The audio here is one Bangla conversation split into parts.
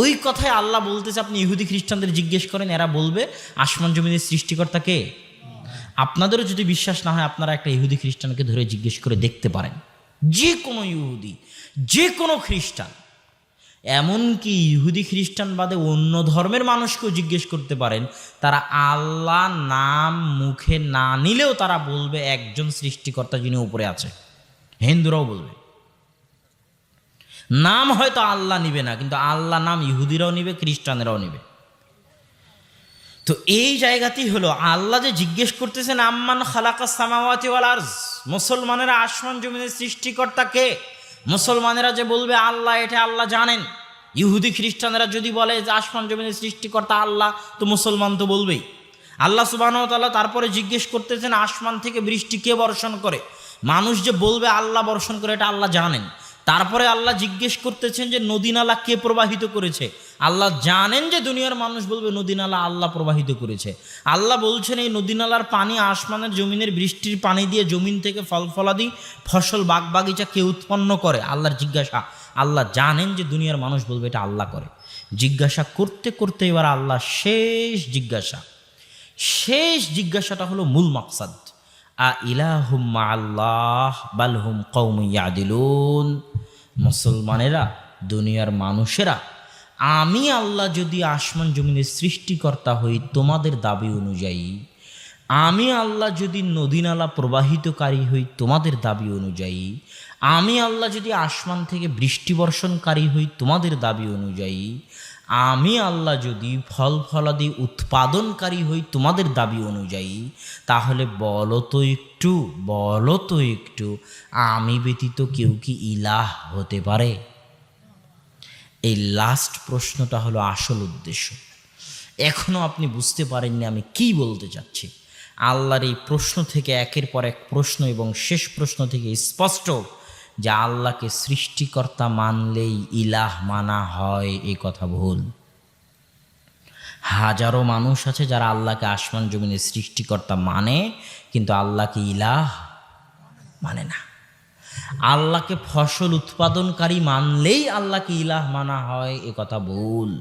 ওই কথায় আল্লাহ বলতেছে, আপনি ইহুদি খ্রিস্টানদের জিজ্ঞেস করেন, এরা বলবে আসমান জমিনের সৃষ্টিকর্তা কে। আপনাদেরও যদি বিশ্বাস না হয়, আপনারা একটা ইহুদি খ্রিস্টানকে ধরে জিজ্ঞেস করে দেখতে পারেন। যে কোনো ইহুদি, যে কোনো খ্রিস্টান, এমনকি ইহুদি খ্রিস্টান বাদে অন্য ধর্মের মানুষকেও জিজ্ঞেস করতে পারেন, তারা আল্লাহ নাম মুখে না নিলেও তারা বলবে একজন সৃষ্টিকর্তা যিনি উপরে আছে। হিন্দুরাও বলবে, নাম হয়তো আল্লাহ নিবে না, কিন্তু আল্লাহ নাম ইহুদিরাও নিবে, খ্রিস্টানেরাও নিবে। তো এই জায়গাতেই হলো আল্লাহ যে জিজ্ঞেস করতেছেন আম্মান খালাকাস সামাওয়াতি ওয়াল আরজ, মুসলমানেরা আসমান জমিনের সৃষ্টিকর্তা কে, মুসলমানেরা যে বলবে আল্লাহ, এটা আল্লাহ জানেন। ইহুদি খ্রিস্টানেরা যদি বলে যে আসমান জমিনের সৃষ্টিকর্তা আল্লাহ, তো মুসলমান তো বলবেই। আল্লাহ সুবহানাহু ওয়া তাআলা তারপরে জিজ্ঞেস করতেছেন আসমান থেকে বৃষ্টি কে বর্ষণ করে, মানুষ যে বলবে আল্লাহ বর্ষণ করে, এটা আল্লাহ জানেন। তারপরে আল্লাহ জিজ্ঞেস করতেছেন যে নদী নালা কে প্রবাহিত করেছে, আল্লাহ জানেন যে দুনিয়ার মানুষ বলবে নদী নালা আল্লাহ প্রবাহিত করেছে। আল্লাহ বলছেন এই নদী নালার পানি আসমানের জমিনের বৃষ্টির পানি দিয়ে জমিন থেকে ফল ফলাদি ফসল বাগবাগিচা কে উৎপন্ন করে, আল্লাহর জিজ্ঞাসা। আল্লাহ জানেন যে দুনিয়ার মানুষ বলবে এটা আল্লাহ করে। জিজ্ঞাসা করতে করতে এবার আল্লাহ শেষ জিজ্ঞাসাটা হলো মূল মাকসাদ, আ ইলাহুম মা আল্লাহ বাল হুম কওমুন ইয়াদিলুন। মুসলমানেরা, দুনিয়ার মানুষেরা, আমি আল্লাহ যদি আসমান জমিনের সৃষ্টিকর্তা হই তোমাদের দাবি অনুযায়ী, আমি আল্লাহ যদি নদী নালা প্রবাহিতকারী হই তোমাদের দাবি অনুযায়ী, আমি আল্লাহ যদি আসমান থেকে বৃষ্টি বর্ষণকারী হই তোমাদের দাবি অনুযায়ী, আমি আল্লাহ যদি ফল ফলাদি উৎপাদনকারী হই তোমাদের দাবি অনুযায়ী, তাহলে বলো তো একটু আমি ব্যতীত কেউ কি ইলাহ হতে পারে? এই লাস্ট প্রশ্নটা হলো আসল উদ্দেশ্য। এখনো আপনি বুঝতে পারেননি আমি কি বলতে চাচ্ছি। আল্লাহর এই প্রশ্ন থেকে একের পর এক প্রশ্ন এবং শেষ প্রশ্ন থেকে স্পষ্ট যে আল্লাহকে সৃষ্টিকর্তা মানলেই ইলাহ মানা হয়, এই কথা ভুল। হাজারো মানুষ আছে যারা আল্লাহকে আসমান জমিনের সৃষ্টিকর্তা মানে, কিন্তু আল্লাহকে ইলাহ মানে না। আল্লাহকে ফসল উৎপাদনকারী মানলেই আল্লাহকে ইলাহ মানা হয়, এ কথা ভুল।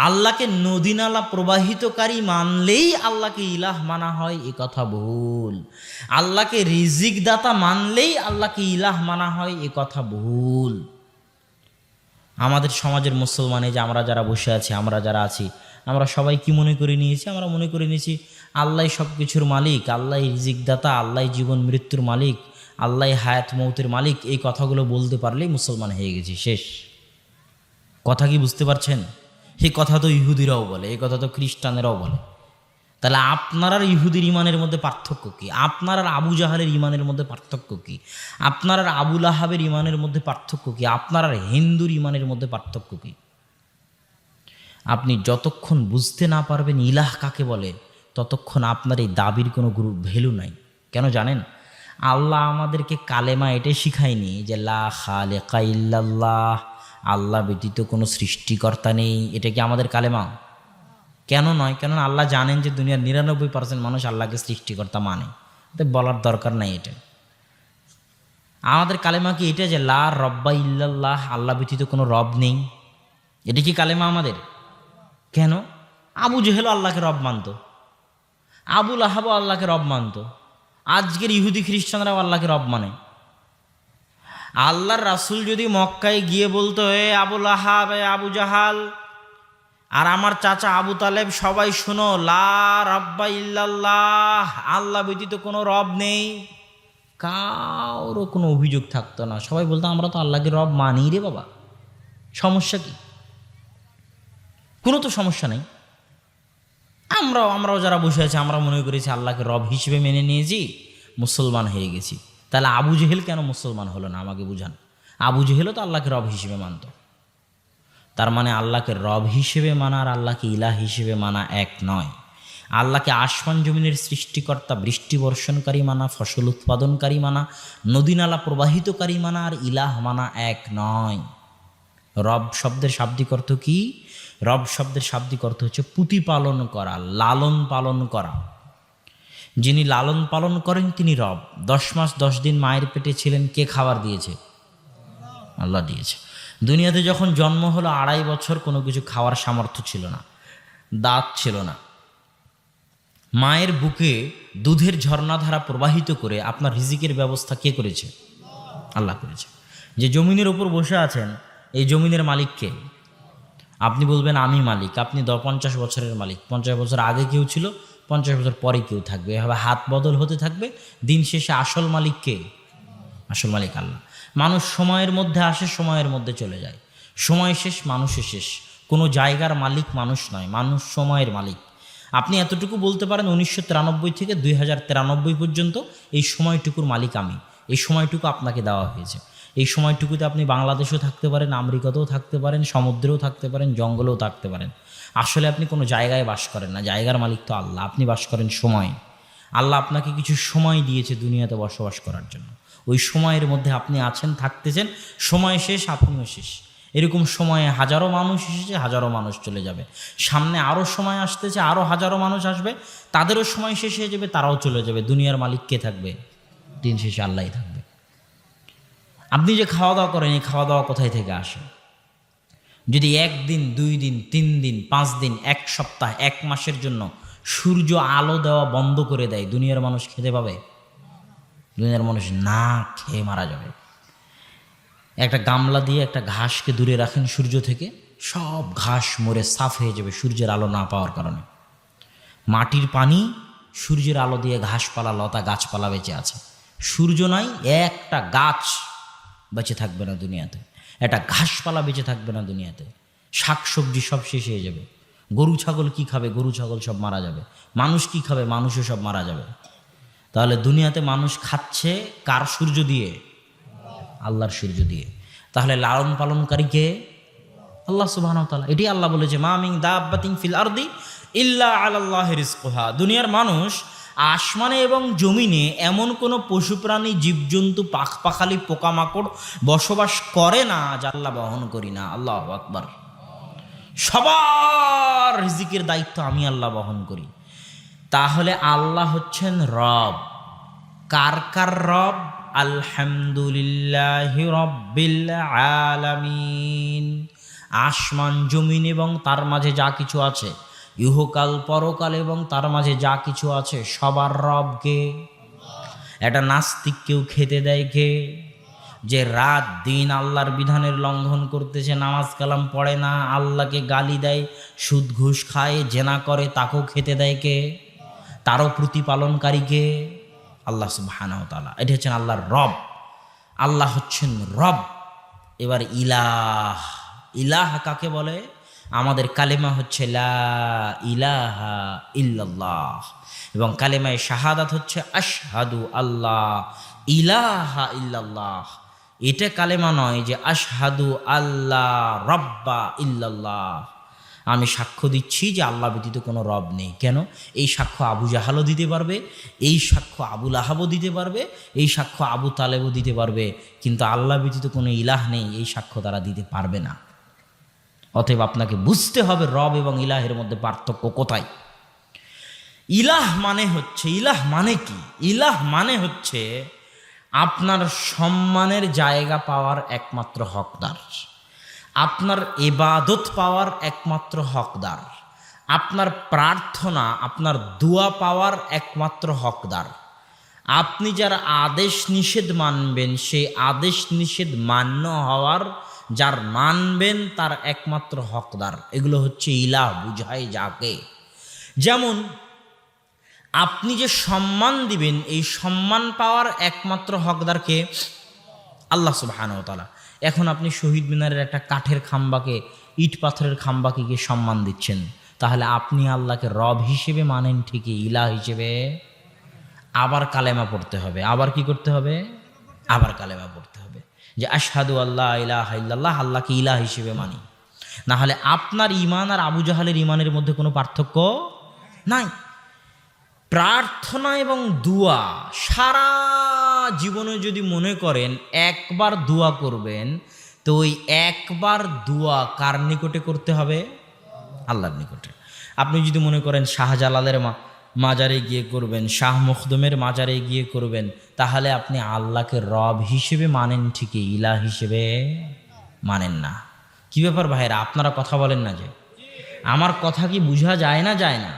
আল্লাহকে নদী নালা প্রবাহিতকারী মানলেই আল্লাহকে ইলাহ মানা হয়, এ কথা ভুল। আল্লাহকে রিজিক দাতা মানলেই আল্লাহকে ইলাহ মানা হয়, এ কথা ভুল। আমাদের সমাজের মুসলমানে যে আমরা যারা বসে আছি, আমরা যারা আছি, আমরা সবাই কি মনে করে নিয়েছি? আমরা মনে করে নিয়েছি আল্লাহ সব কিছুর মালিক, আল্লাহ রিজিক দাতা, আল্লাহ জীবন মৃত্যুর মালিক, আল্লাহ হায়াত মৌতের মালিক। এই কথাগুলো বলতে পারলেই মুসলমান হয়ে গেছি, শেষ। কথা কি বুঝতে পারছেন? এই কথা তো ইহুদিরাও বলে, এই কথা তো খ্রিস্টানেরাও বলে। তাহলে আপনার আর ইহুদির ইমানের মধ্যে পার্থক্য কী? আপনার আর আবু জাহালের ইমানের মধ্যে পার্থক্য কী? আপনার আর আবুল আহাবের ইমানের মধ্যে পার্থক্য কী? আপনার আর হিন্দুর ইমানের মধ্যে পার্থক্য কী? আপনি যতক্ষণ বুঝতে না পারবেন ইলাহ কাকে বলে, ততক্ষণ আপনার এই দাবির কোনো ভ্যালু নাই। কেন জানেন? আল্লাহ আমাদেরকে কালেমা এটাই শিখায়নি যে লা খালিকা ইল্লাল্লাহ, আল্লাহ ব্যতীত কোনো সৃষ্টিকর্তা নেই। এটা কি আমাদের কালেমা? কেন নয়? কেননা আল্লাহ জানেন যে দুনিয়ার 99% মানুষ আল্লাহকে সৃষ্টিকর্তা মানে, তাই বলার দরকার নাই। এটা আমাদের কালেমা কি এটা যে লা রব্বা ইল্লাল্লাহ, আল্লাহ ব্যতীত কোনো রব নেই? এটা কি কালেমা আমাদের? কেন? আবু জেহেল আল্লাহকে রব মানত, আবুল আহাবও আল্লাহকে রব মানত, আজকের ইহুদি খ্রিস্টানরাও আল্লাহকে রব মানে। আল্লাহর রাসূল যদি মক্কায় গিয়ে বলতো এ আবুল আহাব, এ আবু জাহাল আর আমার চাচা আবু তালেব, সবাই শোনো, লা রব্বা ইল্লাল্লাহ, আল্লাহ ব্যতীত কোনো রব নেই, কারও কোনো অভিযোগ থাকতো না। সবাই বলতো আমরা তো আল্লাহকে রব মানি রে বাবা, সমস্যা কি? কোনো তো সমস্যা নেই। আমরাও যারা বসে আছি, আমরা মনে করেছি আল্লাহকে রব হিসেবে মেনে নিয়েছি, মুসলমান হয়ে গেছি। তাহলে আবু জেহেল কেন মুসলমান হলো না? আমাকে বুঝান। আবু জেহেলও তো আল্লাহকে রব হিসেবে মানত। তার মানে আল্লাহকে রব হিসেবে মানা আর আল্লাহকে ইলাহ হিসেবে মানা এক নয়। আল্লাহকে আসমান জমিনের সৃষ্টিকর্তা, বৃষ্টি বর্ষণকারী মানা, ফসল উৎপাদনকারী মানা, নদী নালা প্রবাহিতকারী মানা আর ইলাহ মানা এক নয়। রব শব্দের শাব্দিক অর্থ কি? রব শব্দের শাব্দিক অর্থ হচ্ছে প্রতিপালন করা, লালন পালন করা। যিনি লালন পালন করেন তিনি রব। 10 মাস 10 দিন মায়ের পেটে ছিলেন, কে খাবার দিয়েছে? আল্লাহ দিয়েছে। দুনিয়াতে যখন জন্ম হলো 2.5 বছর কোনো কিছু খাওয়ার সামর্থ্য ছিল না, দাঁত ছিল না। মায়ের বুকে দুধের ঝর্ণাধারা প্রবাহিত করে আপনার রিজিকের ব্যবস্থা কে করেছে? আল্লাহ করেছে। যে জমিনের ওপর বসে আছেন, এই জমিনের মালিক কে? আপনি বলবেন আমি মালিক, আপনি 50 বছরের মালিক। 50 বছর আগে কেউ ছিল, 50 বছর পরে কেউ থাকবে, এভাবে হাত বদল হতে থাকবে। দিন শেষে আসল মালিক কে? আসল মালিক আল্লাহ। মানুষ সময়ের মধ্যে আসে, সময়ের মধ্যে চলে যায়। সময় শেষ, মানুষের শেষ। কোনো জায়গার মালিক মানুষ নয়, মানুষ সময়ের মালিক। আপনি এতটুকু বলতে পারেন 1993 থেকে 2093 পর্যন্ত এই সময়টুকুর মালিক আমি। এই সময়টুকু আপনাকে দেওয়া হয়েছে। এই সময়টুকুতে আপনি বাংলাদেশেও থাকতে পারেন, আমেরিকাতেও থাকতে পারেন, সমুদ্রেও থাকতে পারেন, জঙ্গলেও থাকতে পারেন। আসলে আপনি কোনো জায়গায় বাস করেন না, জায়গার মালিক তো আল্লাহ। আপনি বাস করেন সময়। আল্লাহ আপনাকে কিছু সময় দিয়েছে দুনিয়াতে বসবাস করার জন্য। ওই সময়ের মধ্যে আপনি আছেন, থাকতেছেন। সময় শেষ, আপনিও শেষ। এরকম সময়ে হাজারো মানুষ এসেছে, হাজারো মানুষ চলে যাবে। সামনে আরও সময় আসতেছে, আরও হাজারো মানুষ আসবে, তাদেরও সময় শেষ হয়ে যাবে, তারাও চলে যাবে। দুনিয়ার মালিক কে থাকবে? দিন শেষে আল্লাহই থাকবে। আপনি যে খাওয়া দাওয়া করেন, এই খাওয়া দাওয়া কোথায় থেকে আসে? যদি 1 দিন, 2 দিন, 3 দিন, 5 দিন, 1 সপ্তাহ, 1 মাসের জন্য সূর্য আলো দেওয়া বন্ধ করে দেয়, দুনিয়ার মানুষ খেতে পাবে? দুনিয়ার মানুষ না খেয়ে মারা যাবে। একটা গামলা দিয়ে একটা ঘাসকে দূরে রাখেন সূর্য থেকে, সব ঘাস মরে সাফ হয়ে যাবে সূর্যের আলো না পাওয়ার কারণে। মাটির পানি, সূর্যের আলো দিয়ে ঘাসপালা, লতা, গাছপালা বেঁচে আছে। সূর্য নাই, একটা গাছ বেঁচে থাকবে না দুনিয়াতে, একটা ঘাসপালা বেঁচে থাকবে না দুনিয়াতে। শাকসবজি সব শেষ হয়ে যাবে। গরু ছাগল কি খাবে? গরু ছাগল সব মারা যাবে। মানুষ কি খাবে? মানুষও সব মারা যাবে। তাহলে দুনিয়াতে মানুষ খাচ্ছে কার সূর্য দিয়ে? আল্লাহর সূর্য দিয়ে। তাহলে লালন পালনকারী কে? আল্লাহ সুবহানাহু ওয়া তাআলা। এটি আল্লাহ বলেছে, মা মিন দাব্বাতিন ফিল আরদি ইল্লা আলাল্লাহি রিজকুহা। দুনিয়ার মানুষ আসমানে এবং জমিনে এমন কোনো পশু প্রাণী, জীবজন্তু, পাখপাখালি, পোকামাকড় বসবাস করে না যা আল্লাহ বহন করি না। আল্লাহু আকবার। সবার রিজিকের দায়িত্ব আমি আল্লাহ বহন করি। তাহলে আল্লাহ হচ্ছেন রব। কার কার রব? আলহামদুলিল্লাহি রাব্বিল আলামিন। আসমান, জমিন এবং তার মাঝে যা কিছু আছে, ইহকাল, পরকাল এবং তার মাঝে যা কিছু আছে, সবার রব কে? একটা নাস্তিককেও খেতে দেয় কে? যে রাত দিন আল্লাহর বিধানের লঙ্ঘন করতেছে, নামাজ কালাম পড়ে না, আল্লাহকে গালি দেয়, সুদ ঘুষ খায়, জেনা করে, তাকেও খেতে দেয় কে? তারও প্রতিপালনকারী কে? আল্লাহ সুবহানাহু ওয়া তাআলা। এটা হচ্ছেন আল্লাহর রব। আল্লাহ হচ্ছেন রব। এবার ইলাহ। ইলাহ কাকে বলে? আমাদের কালেমা হচ্ছে লা ইলাহা ইল্লাল্লাহ, এবং কালেমায়ে শাহাদাত হচ্ছে আশহাদু আল্লাহ ইলাহা ইল্লাল্লাহ। এটা কালেমা নয় যে আশহাদু আল্লাহ রাব্বা ইল্লাল্লাহ, আমি সাক্ষ্য দিচ্ছি যে আল্লাহ ব্যতীত কোনো রব নেই। কেন? এই সাক্ষ্য আবু জাহালও দিতে পারবে, এই সাক্ষ্য আবু লাহাবও দিতে পারবে, এই সাক্ষ্য আবু তালেবও দিতে পারবে, কিন্তু আল্লাহ ব্যতীত কোনো ইলাহ নেই, এই সাক্ষ্য তারা দিতে পারবে না। অতএব আপনাকে বুঝতে হবে রব এবং ইলাহের মধ্যে পার্থক্য কোথায়। ইলাহ মানে হচ্ছে, ইলাহ মানে কি? ইলাহ মানে হচ্ছে আপনার সম্মানের জায়গা পাওয়ার একমাত্র হকদার, আপনার ইবাদত পাওয়ার একমাত্র হকদার, আপনার প্রার্থনা, আপনার দোয়া পাওয়ার একমাত্র হকদার। আপনি যার আদেশ নিষেধ মানবেন, সেই আদেশ নিষেধ মান্য হওয়ার যার মানবেন তার একমাত্র হকদার। এগুলো হচ্ছে ইলাহ, বুঝায় যাকে। যেমন আপনি যে সম্মান দিবেন, এই সম্মান পাওয়ার একমাত্র হকদারকে? আল্লাহ সুবহানাহু ওয়া তাআলা। এখন আপনি শহীদ মিনারের একটা কাঠের খাম্বাকে, ইট পাথরের খাম্বাকে গিয়ে সম্মান দিচ্ছেন, তাহলে আপনি আল্লাহকে রব হিসেবে মানেন ঠিকই, ইলাহ হিসেবে আবার কালেমা পড়তে হবে। আবার কি করতে হবে? আবার কালেমা পড়তে হবে যে আশহাদু আল্লাহ ইলাহা ইল্লাল্লাহ, আল্লাহকে ইলাহ হিসেবে মানি। না হলে আপনার ঈমান আর আবু জাহালের ঈমানের মধ্যে কোনো পার্থক্য নাই। প্রার্থনা এবং দোয়া, সারা জীবনে যদি মনে করেন একবার দোয়া করবেন, তো ওই একবার দোয়া কার নিকটে করতে হবে? আল্লাহর নিকটে। আপনি যদি মনে করেন শাহজালালের মাজারে গিয়ে করবেন, শাহ মখদুমের মাজারে গিয়ে করবেন, তাহলে আপনি আল্লাহকে রব হিসেবে মানেন ঠিকই, ইলাহ হিসেবে মানেন না। কি ব্যাপার ভাইরা, আপনারা কথা বলেন না যে? আমার কথা কি বুঝা যায় না? যায় না?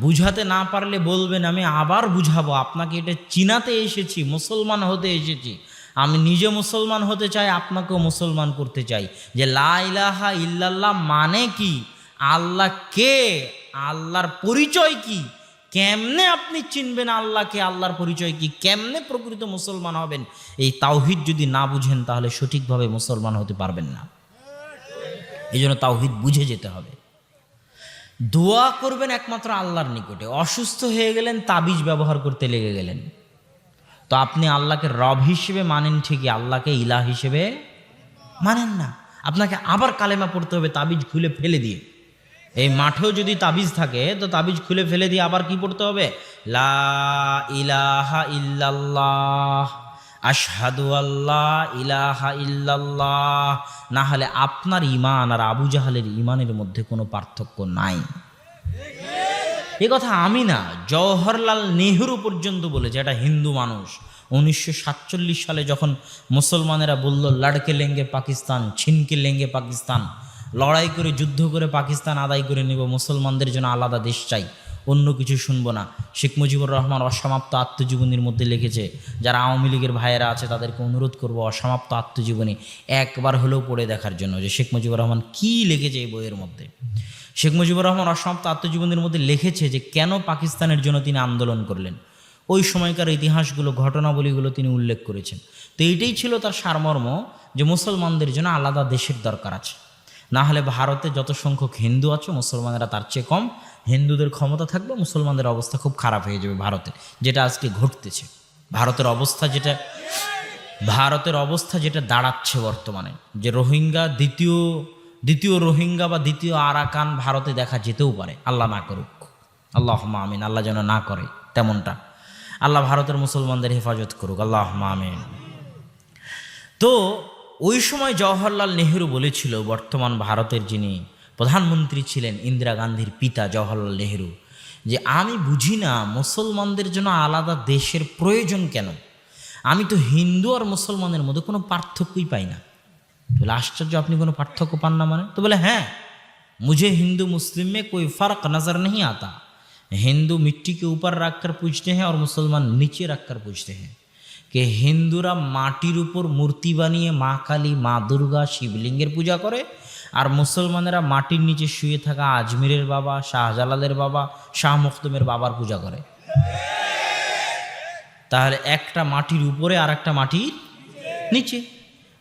বুঝাতে না পারলে বলবেন, আমি আবার বুঝাবো। আপনাকে এটা চিনাতে এসেছি, মুসলমান হতে এসেছি। আমি নিজে মুসলমান হতে চাই, আপনাকেও মুসলমান করতে চাই। যে লা ইলাহা ইল্লাল্লাহ মানে কি, আল্লাহ কে, আল্লাহর পরিচয় কি, কেমনে আপনি চিনবেন আল্লাহকে, আল্লাহর পরিচয় কি, কেমনে প্রকৃত মুসলমান হবেন, এই তাওহিদ যদি না বুঝেন তাহলে সঠিকভাবে মুসলমান হতে পারবেন না। এই জন্য তাওহিদ বুঝে যেতে হবে। দোয়া করবেন একমাত্র আল্লাহর নিকটে। অসুস্থ হয়ে গেলেন, তাবিজ ব্যবহার করতে লেগে গেলেন, তো আপনি আল্লাহকে রব হিসেবে মানেন ঠিকই, আল্লাহকে ইলাহ হিসেবে মানেন না। আপনাকে আবার কালেমা পড়তে হবে তাবিজ খুলে ফেলে দিয়ে। এই মাঠেও যদি তাবিজ থাকে তো তাবিজ খুলে ফেলে দিয়ে আবার কি পড়তে হবে? লা ইলাহা ইল্লাল্লাহ, আশহাদু আল্লা ইলাহা ইল্লাল্লাহ। না হলে আপনার ঈমান আর আবু জাহালের ঈমানের মধ্যে কোনো পার্থক্য নাই। এ কথা আমি না, জওহরলাল নেহরু পর্যন্ত বলেছে। এটা হিন্দু মানুষ 1947 সালে যখন মুসলমানেরা বলল লড়কে লেঙ্গে পাকিস্তান, ছিনকে লেঙ্গে পাকিস্তান, লড়াই করে যুদ্ধ করে পাকিস্তান আদায় করে নেব, মুসলমানদের জন্য আলাদা দেশ চাই, অন্য কিছু শুনবো না। শেখ মুজিবুর রহমান অসমাপ্ত আত্মজীবনীর মধ্যে লিখেছে, যারা আওয়ামী লীগের ভাইয়েরা আছে তাদেরকে অনুরোধ করব অসমাপ্ত আত্মজীবনী একবার হলেও পড়ে দেখার জন্য, যে শেখ মুজিবুর রহমান কী লিখেছে এই বইয়ের মধ্যে। শেখ মুজিবুর রহমান অসমাপ্ত আত্মজীবনীর মধ্যে লিখেছে যে কেন পাকিস্তানের জন্য তিনি আন্দোলন করলেন। ওই সময়কার ইতিহাসগুলো, ঘটনাবলীগুলো তিনি উল্লেখ করেছেন। তো এইটাই ছিল তার সারমর্ম, যে মুসলমানদের জন্য আলাদা দেশের দরকার আছে। না হলে ভারতে যত সংখ্যক হিন্দু আছে, মুসলমানেরা তার চেয়ে কম। হিন্দুদের ক্ষমতা থাকবে, মুসলমানদের অবস্থা খুব খারাপ হয়ে যাবে ভারতে, যেটা আজকে ঘটতেছে। ভারতের অবস্থা যেটা দাঁড়াচ্ছে বর্তমানে, যে রোহিঙ্গা দ্বিতীয় রোহিঙ্গা বা দ্বিতীয় আরাকান ভারতে দেখা যেতেও পারে। আল্লাহ না করুক, আল্লাহুম্মা আমিন। আল্লাহ যেন না করে তেমনটা। আল্লাহ ভারতের মুসলমানদের হেফাজত করুক, আল্লাহুম্মা আমিন। তো ওই সময় জওহরলাল নেহরু বলেছিল, বর্তমান ভারতের যিনি প্রধানমন্ত্রী ছিলেন, ইন্দিরা গান্ধীর পিতা জওহরলাল নেহরু, যে আমি বুঝি না মুসলমানদের জন্য আলাদা দেশের প্রয়োজন কেন। আমি তো হিন্দু আর মুসলমানের মধ্যে কোনো পার্থক্যই পাই না। বলে আশ্চর্য, আপনি কোনো পার্থক্য পান না মানে? তো বলে হ্যাঁ, मुझे हिंदू मुस्लिम में कोई फ़र्क नज़र नहीं आता। हिंदू मिट्टी के ऊपर रख कर पूजते हैं और मुसलमान नीचे रख कर पूजते हैं। कि हिंदूरा माटिर ऊपर मूर्ति बानिए माँ काली, माँ दुर्गा, शिवलिंगेर पूजा करे, और मुसलमानेरा माटिर नीचे शुए थाका आजमिरेर बाबा, शाहजालालेर बाबा, शाह मखदुमेर बाबार पूजा करे। ताहले एकटा माटिर ऊपरे और एकटा माटिर नीचे।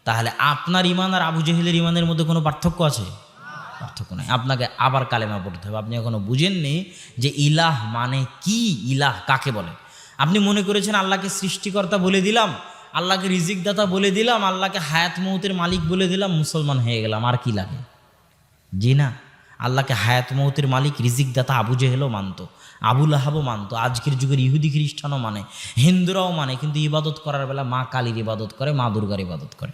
তাহলে আপনার ঈমান আর আবু জেহেলের ঈমানের মধ্যে কোনো পার্থক্য আছে? পার্থক্য নাই। আপনাকে আবার কালেমা পড়তে হবে। আপনি এখনো বুঝেননি যে ইলাহ মানে কি, ইলাহ কাকে বলে। আপনি মনে করেছেন আল্লাহকে সৃষ্টিকর্তা বলে দিলাম, আল্লাহকে রিজিকদাতা বলে দিলাম, আল্লাহকে হায়াত মৌতের মালিক বলে দিলাম, মুসলমান হয়ে গেলাম, আর কি লাগে? জি না, আল্লাহকে হায়াত মৌতের মালিক, রিজিকদাতা আবু জেহেলও মানত, আবু লাহাবও মানত, আজকের যুগের ইহুদি খ্রিস্টানও মানে, হিন্দুরাও মানে, কিন্তু ইবাদত করার বেলা মা কালীর ইবাদত করে, মা দুর্গার ইবাদত করে।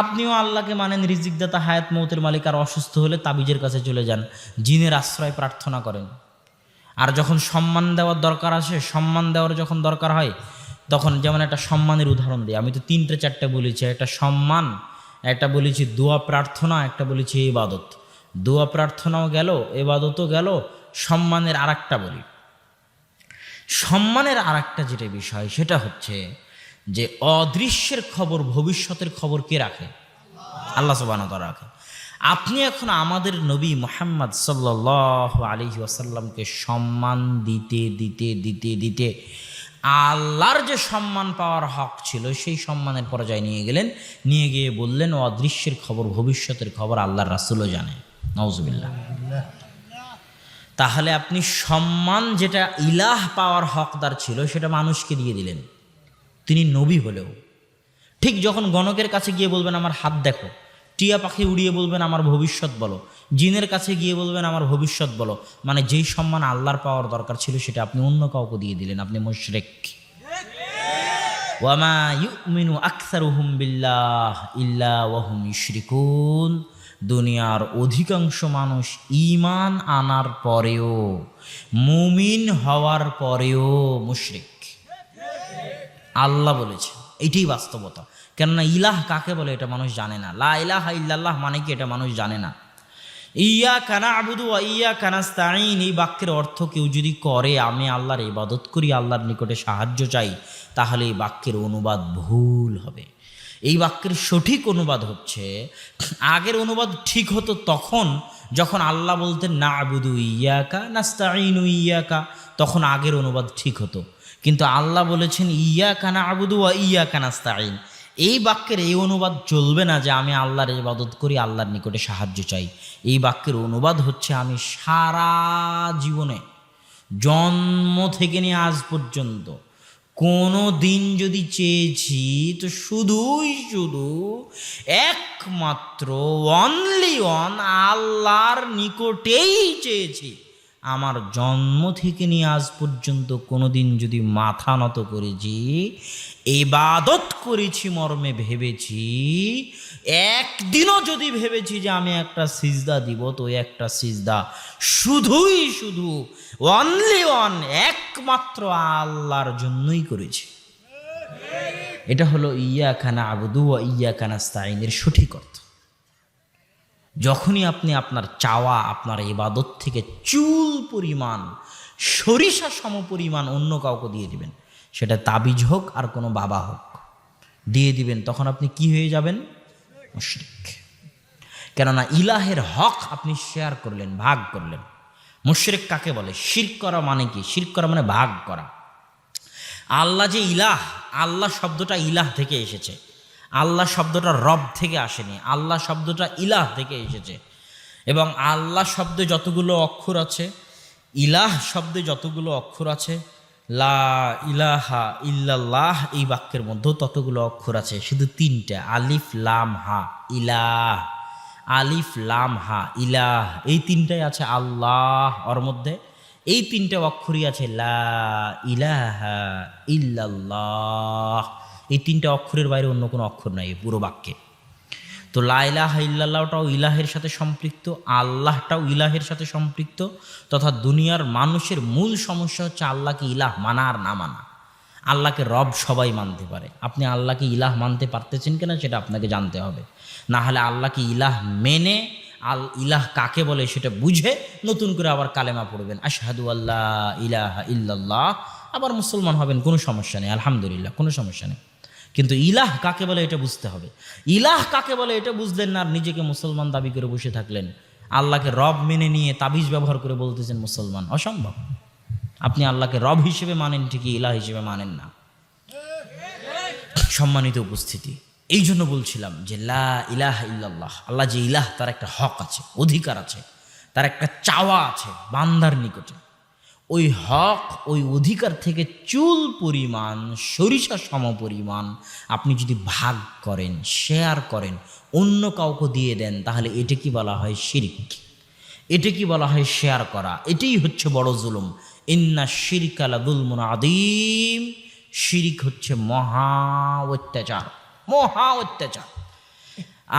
আপনিও আল্লাহকে মানেন, রিজিকদাতা, হায়াত মৌতের মালিক, আর অসুস্থ হলে তাবিজের কাছে চলে যান, জিনের আশ্রয় প্রার্থনা করেন। আর যখন সম্মান দেওয়ার দরকার আসে, সম্মান দেওয়ার যখন দরকার হয়, তখন যেমন একটা সম্মানের উদাহরণ দিই। আমি তো 3-4 বলেছি, একটা সম্মান, একটা বলেছি দোয়া প্রার্থনা, একটা বলেছি ইবাদত। দোয়া প্রার্থনাও গেল, ইবাদতও গেল, সম্মানের আরেকটা বলি। সম্মানের আরেকটা যেটা বিষয়, সেটা হচ্ছে যে অদৃশ্যের খবর, ভবিষ্যতের খবর কে রাখে? আল্লাহ সুবহানাহু ওয়া তাআলা রাখে। আপনি এখন আমাদের নবী মুহাম্মদ সাল্লাল্লাহু আলাইহি ওয়াসাল্লামকে সম্মান দিতে দিতে দিতে দিতে আল্লাহর যে সম্মান পাওয়ার হক ছিল সেই সম্মানের পর্যায়ে নিয়ে গেলেন। নিয়ে গিয়ে বললেন অদৃশ্যের খবর, ভবিষ্যতের খবর আল্লাহর রাসূলও জানে। নাউজুবিল্লাহ। তাহলে আপনি সম্মান যেটা ইলাহ পাওয়ার হকদার ছিল সেটা মানুষকে দিয়ে দিলেন, তিনি নবী হলেও। ঠিক যখন গণকের কাছে গিয়ে বলবেন আমার হাত দেখো, টিয়া পাখি উড়িয়ে বলবেন আমার ভবিষ্যৎ বলো, জিনের কাছে গিয়ে বলবেন আমার ভবিষ্যৎ বলো, মানে যেই সম্মান আল্লাহর পাওয়ার দরকার ছিল সেটা আপনি অন্য কাউকে দিয়ে দিলেন, আপনি মুশরিক। ওয়ামা ইউমিনু আকসারুহুম বিল্লাহ ইল্লা ওয়া হুম ইউশরিকুন। দুনিয়ার অধিকাংশ মানুষ ঈমান আনার পরেও, মুমিন হওয়ার পরেও মুশরিক। আল্লাহ বলেছে, এটাই বাস্তবতা। কেননা ইলাহ কাকে বলে এটা মানুষ জানে না। লা ইলাহা ইল্লাল্লাহ মানে কি এটা মানুষ জানে না। ইয়াকা না'বুদু ওয়া ইয়াকা নাস্তাঈন, এই বাক্যের অর্থ কেউ যদি করে আমি আল্লাহর ইবাদত করি, আল্লাহর নিকটে সাহায্য চাই, তাহলে এই বাক্যের অনুবাদ ভুল হবে। এই বাক্যের সঠিক অনুবাদ হচ্ছে, আগের অনুবাদ ঠিক হতো তখন যখন আল্লাহ বলতেন না'বুদু ইয়াকা নাস্তাঈনু ইয়াকা, তখন আগের অনুবাদ ঠিক হতো। কিন্তু আল্লাহ বলেছেন ইয়াকা না'বুদু ওয়া ইয়াকা নাস্তাঈন, এই বাক্যের এই অনুবাদ চলবে না যে আমি আল্লাহর ইবাদত করি, আল্লাহর নিকটে সাহায্য চাই। এই বাক্যের অনুবাদ হচ্ছে আমি সারা জীবনে জন্ম থেকে নিয়ে আজ পর্যন্ত কোনো দিন যদি চেয়েছি তো শুধু একমাত্র অনলি ওয়ান আল্লাহর নিকটেই চেয়েছি। আমার জন্ম থেকে নিয়ে আজ পর্যন্ত কোনো দিন যদি মাথা নত করেছি, ইবাদত করেছি মর্মে ভেবেছি, একদিনও যদি ভেবেছি যে আমি একটা সিজদা দিব, তো একটা সিজদা শুধু অনলি ওয়ান একমাত্র আল্লাহর জন্যই করেছি। এটা হলো ইয়াকা না'বুদু ওয়া ইয়াকা নাস্তাঈনের সঠিক অর্থ। যখনই আপনি আপনার চাওয়া, আপনার ইবাদত থেকে চুল পরিমাণ, সরিষা সম পরিমাণ অন্য কাউকে দিয়ে দিবেন, সেটা তাবিজ হোক আর কোনো বাবা হোক, দিয়ে দিবেন, তখন আপনি কি হয়ে যাবেন? মুশরিক। কেননা ইলাহের হক আপনি শেয়ার করলেন, ভাগ করলেন। মুশরিক কাকে বলে? শিরক করা মানে কি? শিরক করা মানে ভাগ করা। আল্লাহ যে ইলাহ, আল্লাহ শব্দটা ইলাহ থেকে এসেছে, আল্লাহ শব্দটা রব থেকে আসেনি, আল্লাহ শব্দটা ইলাহ থেকে এসেছে। এবং আল্লাহ শব্দে যতগুলো অক্ষর আছে, ইলাহ শব্দে যতগুলো অক্ষর আছে, লা ইলাহা ইল্লাল্লাহ এই বাক্যের মধ্যেও ততগুলো অক্ষর আছে, শুধু তিনটা, আলিফ লাম হা ইলাহ, আলিফ লাম হা ইলাহ, এই তিনটাই আছে আল্লাহ ওর মধ্যে। এই তিনটা অক্ষরই আছে লা ইলাহা ইল্লাল্লাহ, এই তিনটা অক্ষরের বাইরে অন্য কোনো অক্ষর নাই পুরো বাক্যে। তো লা ইলাহা ইল্লাল্লাহটাও ইলাহের সাথে সম্পৃক্ত, আল্লাহটাও ইলাহের সাথে সম্পৃক্ত, তথা দুনিয়ার মানুষের মূল সমস্যা হচ্ছে আল্লাহকে ইলাহ মানা আর না মানা। আল্লাহকে রব সবাই মানতে পারে, আপনি আল্লাহকে ইলাহ মানতে পারতেছেন কিনা সেটা আপনাকে জানতে হবে। না হলে আল্লাহকে ইলাহ মেনে ইলাহ কাকে বলে সেটা বুঝে নতুন করে আবার কালেমা পড়বেন, আশহাদু আল্লা ইলাহা ইল্লাল্লাহ, আবার মুসলমান হবেন, কোনো সমস্যা নেই, আলহামদুলিল্লাহ, কোনো সমস্যা নেই। কিন্তু ইলাহ কাকে বলে এটা বুঝতে হবে। ইলাহ কাকে বলে এটা বুঝলেন না আর নিজেকে মুসলমান দাবি করে বসে থাকলেন, আল্লাহকে রব মেনে নিয়ে তাবিজ ব্যবহার করে বলতেছেন মুসলমান, অসম্ভব। আপনি আল্লাহকে রব হিসেবে মানেন ঠিকই, ইলাহ হিসেবে মানেন না। সম্মানিত উপস্থিতি, এই জন্য বলছিলাম যে লা ইলাহা ইল্লাল্লাহ, আল্লাহ যে ইলাহ তার একটা হক আছে, অধিকার আছে, তার একটা চাওয়া আছে বান্দার নিকটে। ওই হক, ওই অধিকার থেকে চুল পরিমাণ, সরিষা সম পরিমাণ আপনি যদি ভাগ করেন, শেয়ার করেন, অন্য কাউকে দিয়ে দেন, তাহলে এটা কি বলা হয়? শিরক। এটা কি বলা হয়? শেয়ার করা। এটাই হচ্ছে বড় জুলুম। ইন্না শিরকা লাযুলমুন আযীম, শিরক হচ্ছে মহা অত্যাচার, মহা অত্যাচার।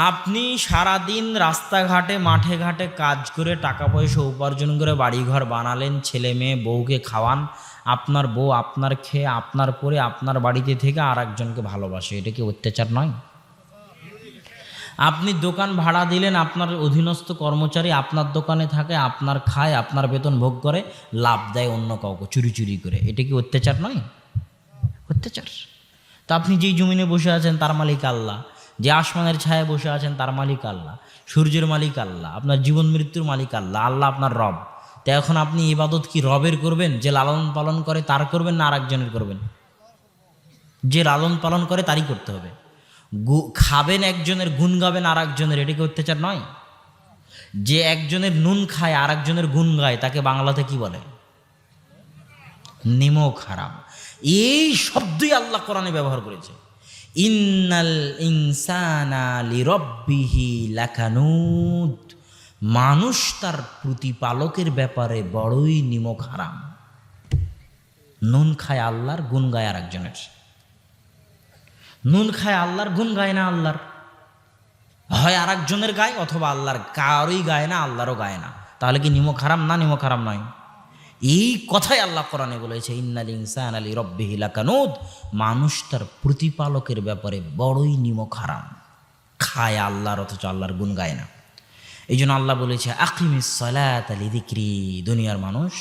আপনি সারাদিন রাস্তাঘাটে মাঠে ঘাটে কাজ করে টাকা পয়সা উপার্জন করে বাড়িঘর বানালেন, ছেলে মেয়ে বউকে খাওয়ান, আপনার বউ আপনার খেয়ে আপনার পরে আপনার বাড়িতে থেকে আর একজনকে ভালোবাসে, এটা কি অত্যাচার নয়? আপনি দোকান ভাড়া দিলেন, আপনার অধীনস্থ কর্মচারী আপনার দোকানে থাকে, আপনার খায়, আপনার বেতন ভোগ করে, লাভ দেয় অন্য কাউকে চুরি চুরি করে, এটা কি অত্যাচার নয়? অত্যাচার। তো আপনি যেই জমিনে বসে আছেন তার মালিক আল্লাহ, যে আসমানের ছায়ায় বসে আছেন তার মালিক আল্লাহ, সূর্যের মালিক আল্লাহ, আপনার জীবন মৃত্যুর মালিক আল্লাহ, আল্লাহ আপনার রব। তো এখন আপনি ইবাদত কি রবের করবেন, যে লালন পালন করে তার করবেন, না আর একজনের করবেন? যে লালন পালন করে তারই করতে হবে। খাবেন একজনের, গুণ গাবেন আর একজনের, এটা কি অত্যাচার নয়? যে একজনের নুন খায় আর একজনের গুণ গায়, তাকে বাংলাতে কি বলে? নিমক হারাম। এই শব্দই আল্লাহ কোরআনে ব্যবহার করেছে। ইন্নাল ইনসানা লিরাব্বিহি লাকানুদ, মানুষ তার প্রতিপালকের ব্যাপারে বড়ই নিমক হারাম। নুন খায় আল্লাহর, গুণ গায় আর একজনের। নুন খায় আল্লাহর, গুণ গায় না আল্লাহর, হয় আর একজনের গায় অথবা আল্লাহর কারোই গায় না, আল্লাহরও গায় না। তাহলে কি নিমক হারাম না নিমক হারাম নয়? এই কথাই আল্লাহ কোরআনে বলেছে, ইন্নাল ইনসানা লিরাব্বিহি লাকানুদ, মানুষ তার প্রতিপালকের ব্যাপারে বড়ই নিমক হারাম, খায় আল্লাহর অথচ আল্লাহর গুণ গায় না। এই জন্য আল্লাহ বলেছে আকিমিস সালাতা লিযিকরি, দুনিয়ার মানুষ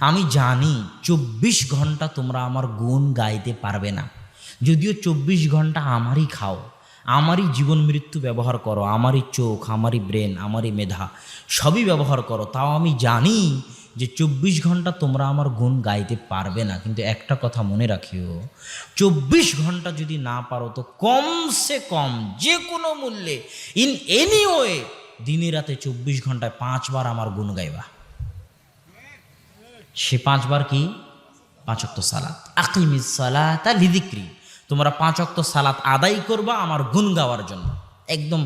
আমি জানি 24 ঘন্টা তোমরা আমার গুণ গাইতে পারবে না, যদিও 24 ঘন্টা আমারই খাও, আমারই জীবন মৃত্যু ব্যবহার করো, আমারই চোখ, আমারই ব্রেন, আমারই মেধা সবই ব্যবহার করো, তাও আমি জানি যে 24 ঘন্টা তোমরা আমার গুণ গাইতে পারবে না। কিন্তু একটা কথা মনে রাখিও, 24 ঘন্টা যদি না পারো তো কমসে কম যে কোনো মূল্যে ইন এনি ওয়ে দিনে রাতে 24 ঘন্টায় 5 বার আমার গুণ গাইবা। সে 5 বার কি? 5 ওয়াক্ত সালাত। আকিমিস সালাতা লিযিকরি, তোমরা 5 ওয়াক্ত সালাত আদায় করবা আমার গুণ গাওয়ার জন্য। একদম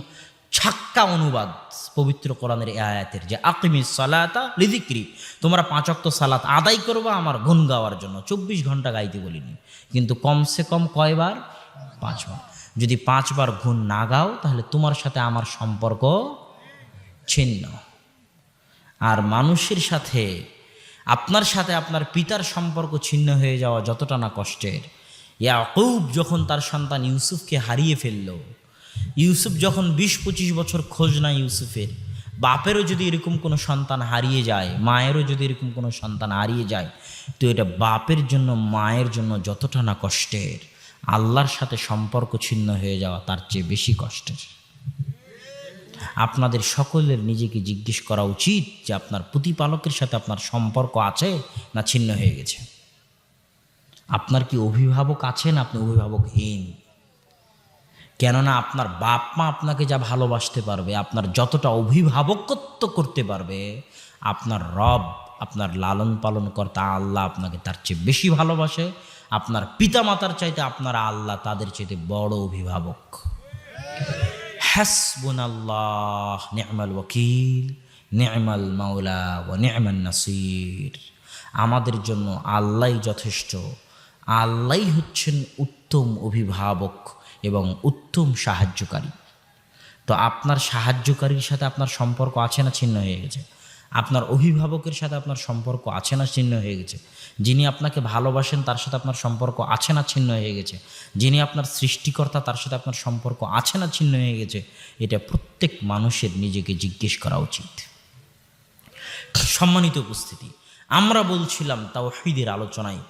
ছাক্কা অনুবাদ পবিত্র কোরআনের এই আয়াতের, যে আকিমিস সালাতা লিযিকরি, তোমরা 5 ওয়াক্ত সালাত আদায় করবা আমার গুণ গাওয়ার জন্য। 24 ঘন্টা গাইতে বলিনি, কিন্তু কমসে কম কয়বার? 5 বার। যদি 5 বার গুণ না গাও তাহলে তোমার সাথে আমার সম্পর্ক ছিন্ন। আর মানুষের সাথে, আপনার সাথে আপনার পিতার সম্পর্ক ছিন্ন হয়ে যাওয়া যতটা না কষ্টের, ইয়াকুব যখন তার সন্তান ইউসুফকে হারিয়ে ফেলল, ইউসুফ যখন 20-25 বছর খোঁজ না ইউসুফের, বাপেরও যদি এরকম কোনো সন্তান হারিয়ে যায়, মায়েরও যদি এরকম কোনো সন্তান হারিয়ে যায়, তো এটা বাপের জন্য মায়ের জন্য যতটা না কষ্টের, আল্লাহর সাথে সম্পর্ক ছিন্ন হয়ে যাওয়া তার চেয়ে বেশি কষ্টের। আপনাদের সকলের নিজেকে জিজ্ঞেস করা উচিত যে আপনার প্রতিপালকের সাথে আপনার সম্পর্ক আছে না ছিন্ন হয়ে গেছে। আপনার কি অভিভাবক আছেন? আপনি অভিভাবকহীন। কেননা আপনার বাপ মা আপনাকে যা ভালোবাসতে পারবে, আপনার যতটা অভিভাবকত্ব করতে পারবে, আপনার রব, আপনার লালন পালন কর্তা আল্লাহ আপনাকে তার চেয়ে বেশি ভালোবাসে। আপনার পিতা মাতার চাইতে আপনার আল্লাহ তাদের চাইতে বড় অভিভাবক। হাসবুনাল্লাহ নি'মাল ওয়াকিল, নি'মাল মাওলা ওয়া নি'মান নাসির। আমাদের জন্য আল্লাহই যথেষ্ট, আল্লাহই হচ্ছেন উত্তম অভিভাবক এবং উত্তম সাহায্যকারী। তো আপনার সাহায্যকারীর সাথে আপনার সম্পর্ক আছে না ছিন্ন হয়ে গেছে? আপনার অভিভাবকের সাথে আপনার সম্পর্ক আছে না ছিন্ন হয়ে গেছে? যিনি আপনাকে ভালোবাসেন তার সাথে আপনার সম্পর্ক আছে না ছিন্ন হয়ে গেছে? যিনি আপনার সৃষ্টিকর্তা তার সাথে আপনার সম্পর্ক আছে না ছিন্ন হয়ে গেছে? এটা প্রত্যেক মানুষের নিজেকে জিজ্ঞেস করা উচিত। সম্মানিত উপস্থিতি, আমরা বলছিলাম তাওহীদের আলোচনায়